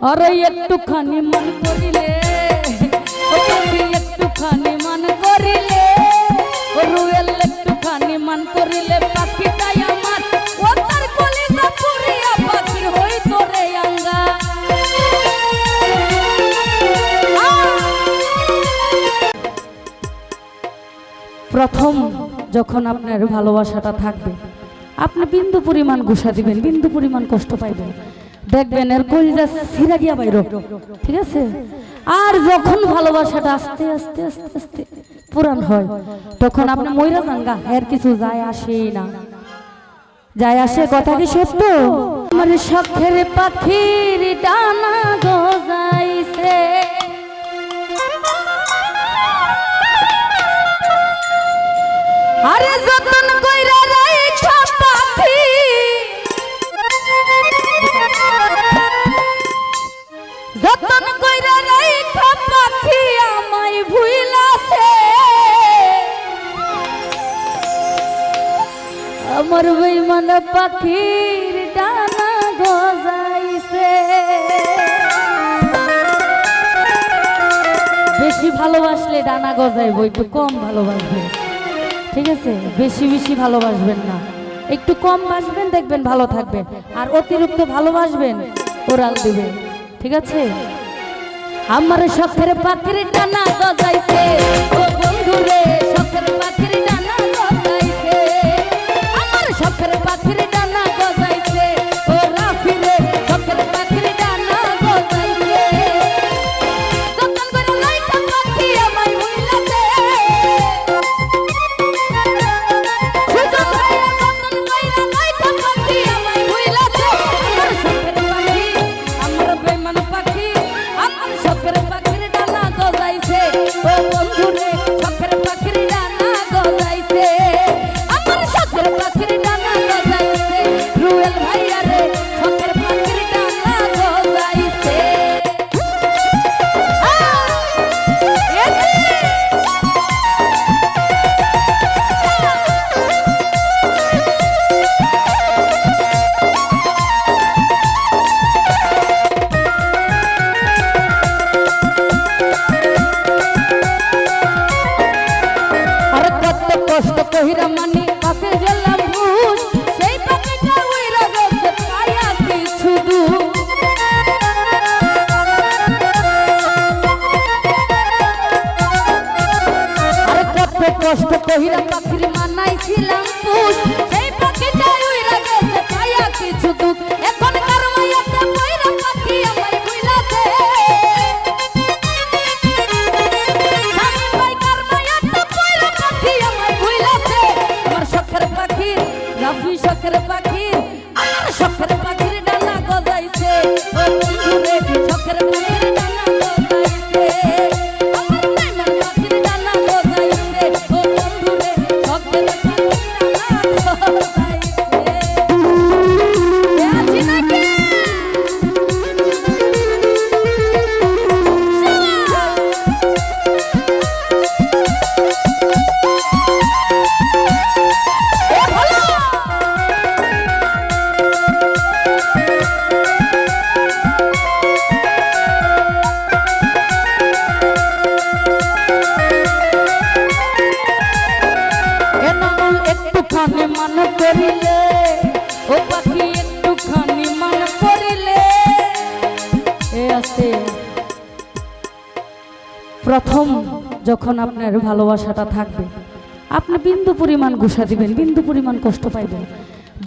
আরে একটুখানি মন করিলে একটুখানি মান করিলে রুয়েল একটুখানি মান করিলে পাখিটাই আমার ও তার কলিজা পুরিয়া পাখির হইতো রে আঙ্গা। প্রথম যখন আপনার ভালোবাসাটা থাকবে আপনি বিন্দু পরিমাণ গুসা দিবেন, বিন্দু পরিমাণ কষ্ট পাইবেন, দেখবেন এর কলিজা ছিঁড়া গিয়া বাইর, ঠিক আছে। আর যখন ভালোবাসাটা আস্তে আস্তে আস্তে আস্তে পুরান হয় তখন আপনি মইরা যান গা, এর কিছু যায় আসেই না। যায় আসে কথা কি সত্য? আমার শখের পাখির ডানা গজাইছে, আরে যতন কইরা রাইখা পাখি যতন কইরা রাইখা পাখি আমায় ভুইলাছে, আমার বেঈমান পাখির ডানা গজাইছে। বেশি ভালোবাসলে ডানা গজাইব, একটু কম ভালোবাসবেন, ঠিক আছে। বেশি বেশি ভালোবাসবেন না, একটু কম বাসবেন, দেখবেন ভালো থাকবেন। আর অতিরিক্ত ভালোবাসবেন ওরাল দিবে, ঠিক আছে। আমার শখের পাখির ডানা গজাইছে ও বন্ধুরে, শখের পাখির ডানা গজাইছে, আমার শখের পাখির ডানা গজাইছে ও রাফিরে, শখের পাখির ডানা গজাইছে। যতন করে লাইটা পাখি আমায় ভুইলাছে, সুজন ভাইয়া যতন কইরা লাইটা পাখি আমায় ভুইলাছে। আমার শখের পাখি, আমার বেঈমান পাখি, আমার শখের পাখির ডানা গজাইছে ও বন্ধুরে, শখের পাখির ডানা গজাইছে, আমার শখের পাখির ডানা গজাইছে। রুয়েল ভাইয়া রে, শখের পাখির ডানা গজাইছে। আরে কত কষ্ট কহিরা মানি পাখি গেলাম ভুল, সেই পাখিটা উইরা গেছে পায়া কিছু দূর। আরে কত কষ্ট কহিরা পাখির মানাইছিলাম পুষ, সেই পাখিটা উইরা গেছে পায়া কিছু দূর। এখন কার মায়াতে পয়রা পাখি আমায় ভুইলাছে, স্বামী ভাই কার মায়াতে পয়রা পাখি আমায় ভুইলাছে। আমার শখের পাখির রাফি, শখের পাখির, আমার শখের পাখির ডানা গজাইছে ও বন্ধুরে, শখের পাখির ডানা গজাইছে, আমার বেঈমান পাখির ডানা গজাইছে ও বন্ধুরে, শখের পাখির ডানা গজাইছে। এ আছি নাকি? এ ভালো একটুখানি মান করিলে ও পাখি, একটুখানি মান করিলে এ আছে। প্রথম যখন আপনার ভালোবাসাটা থাকবে আপনি বিন্দু পরিমাণ গুসা দিবেন, বিন্দু পরিমাণ কষ্ট পাইবেন,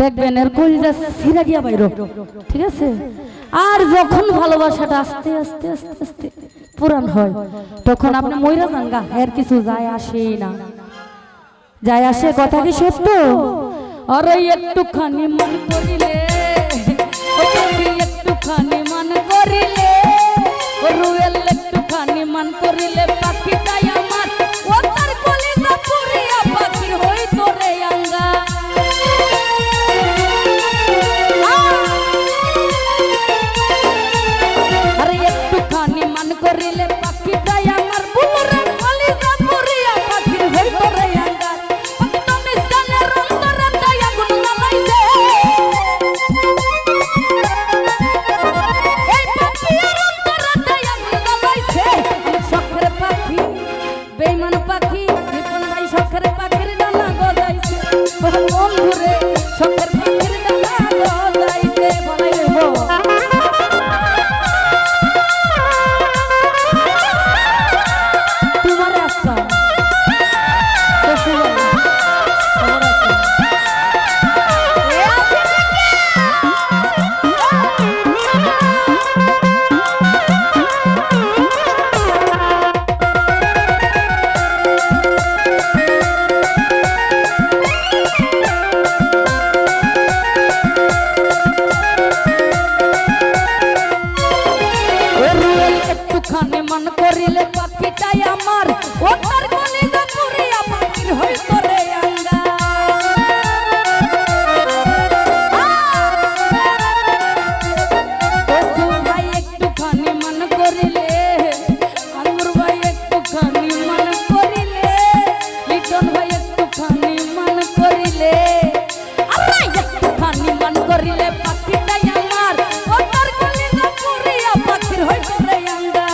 দেখবেন এর কলিজা ছিঁড়া গিয়া বাইর, ঠিক আছে। আর যখন ভালোবাসাটা আস্তে আস্তে আস্তে আস্তে পুরান হয় তখন আপনি মইরা যান গা, এর কিছু যায় আসেই না। যায় আসে কথা কি সত্য? আরে একটুখানি মন করিলে একটুখানি মান করিলে রুয়েল একটুখানি মান করিলে পাখিটাই আমার ও তার কলিজা পুরিয়া পাখির হইতো রে আঙ্গা। আরে একটুখানি মান করিলে পাখিটাই আমার বুলুরে কলিজা পুরিয়া পাখির হইতো রে আঙ্গা। এই পাখি বন্ধুরে শখের পাখির ডানা গজাইছে বলাই হইব তোমার রাস্তা একটুখানি মন করিলে পাখিটাই আমার ওটার কলিজা পুরিয়া পাখির হই করে আঙ্গা ভাই একটুখানি মন করিলে আঙ্গুর ভাই একটুখানি মন করিলে লিটন ভাই একটুখানি মন করিলে একটুখানি মন করিলে পাখিটাই আমার ওটার কলিজা পুরিয়া পাখির হই করে আঙ্গা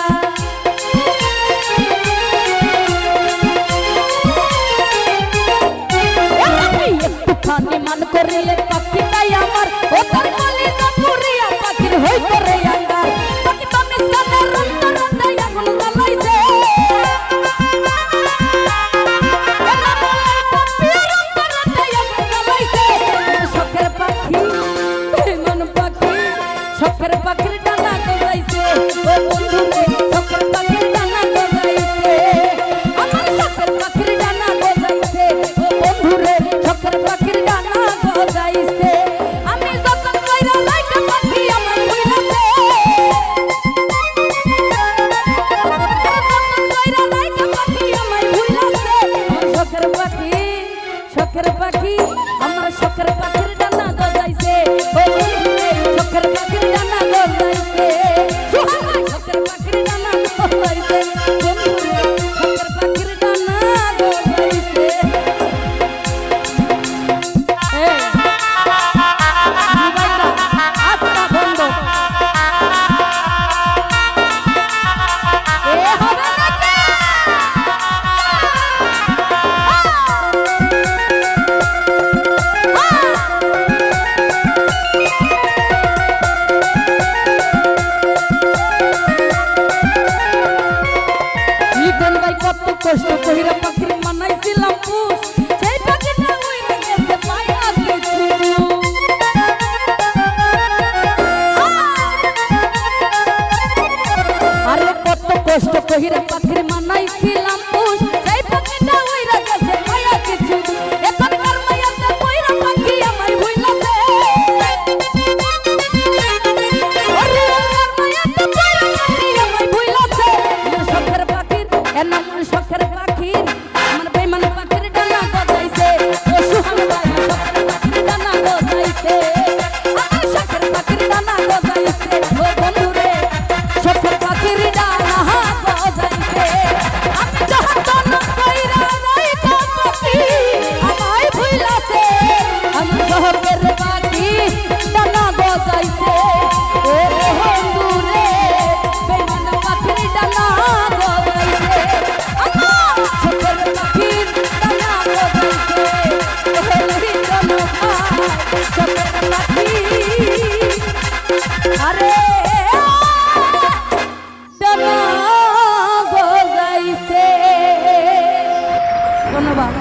একটুখানি মান করিলে পাখিটাই আমার ও তার কলিজা পুরিয়া পাখির হই করে আঙ্গার পাখি তো মিশকানে রন্ত রন্ত আগুন জ্বালাইছে শখের পাখি বেঙ্গন পাখি শখের পাখির ডানা গজাইছে ও বন্ধুরে শখের পাখির ডানা গজাইছে আমার শখের পাখির ডানা গজাইছে ও বন্ধুরে শখের পাখির ডানা গজাইছে আমি যখন কইরা লাইকা পাখি আমার ভুইলাছে কইরা লাইকা পাখি আমার ভুইলাছে শখের পাখি আমার শখের পাখির ডানা গজাইছে ও বন্ধুরে শখের পাখির ডানা গজাইছে শখের পাখির ডানা গজাইছে বন্ধুরে শখের পাখির ডানা গজাইছে কষ্ট কইরা পাখির মানাইছিলাম পুষ সেই পাখিটা উইরা গেছে পায়া কিছু আরে কত কষ্ট কইরা পাখির মানাইছিলাম পুষ সেই পাখিটা উইরা গেছে পায়া কিছু এখন কার মায়াতে কইরা পাখি আমায় ভুইলাছে আরে কার মায়াতে কইরা পাখি আমায় ভুইলাছে শখের পাখির এনা শখের পাখির আমার বেঈমান পাখির ডানা গজাইছে ও সুহান ভাই শখের পাখির ডানা গজাইছে আমার শখের পাখির ডানা গজাইছে ও বন্ধুরে শখের পাখির ডানা গজাইছে আমি যখন কইরা যাইতা পাখি আমায় ভুইলাছে আমার শখের পাখি ডানা গজাইছে ও বন্ধুরে বেঈমান পাখির ডানা গজাইছে শখের পাখির ডানা গজাইছে শখের পাখি আরে ডানা গজাইছে ধন্যবাদ।